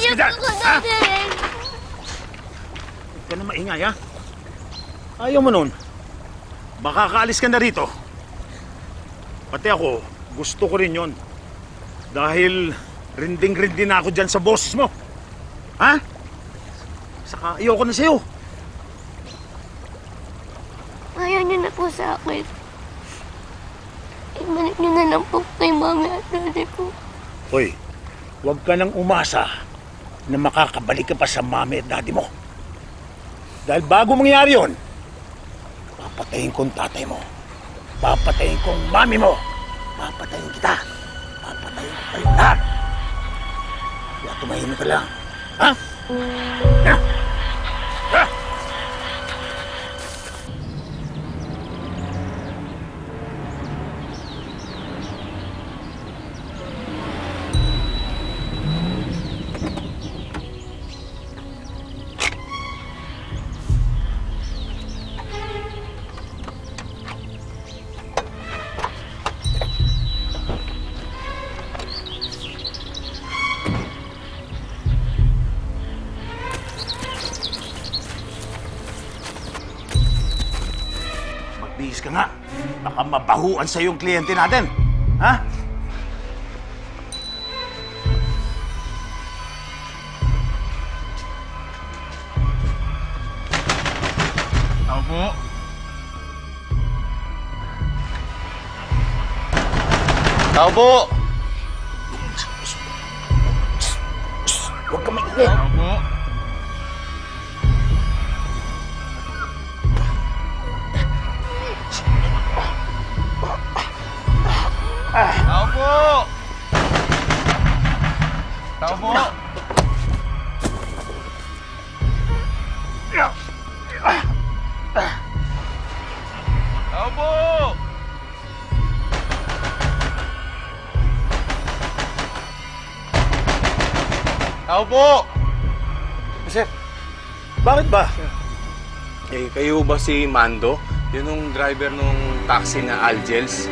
Lumayas ka dyan! Ayoko na din! Huwag ka na maingay, ha? Ayaw mo nun. Baka kaalis ka na rito. Pati ako, gusto ko rin yon. Dahil rinding-rinding na ako dyan sa boses mo. Ha? Saka ayoko na sa'yo. Ayaw niyo na po sa akin. Ibalik niyo na lang po kay mami at daddy ko. Hoy, huwag ka nang umasa na makakabalik ka pa sa mami at daddy mo. Dahil bago mangyari yun, papatayin ko ang tatay mo. Papatayin ko ang mami mo. Papatayin kita. Papatayin ko kayo lahat. Kaya tumahimik ka lang. Ha? Ha? Ha? Magbihis ka nga. Baka mabahuan sa yung kliyente natin. Ha? Tao po. Tao po. Huwag ka maingay. Tao po. Tao po. Tao po. Tao po. Tao po. Sir, Bakit ba? kayo ba si Mando? Yun yung driver nung taxi na Algels?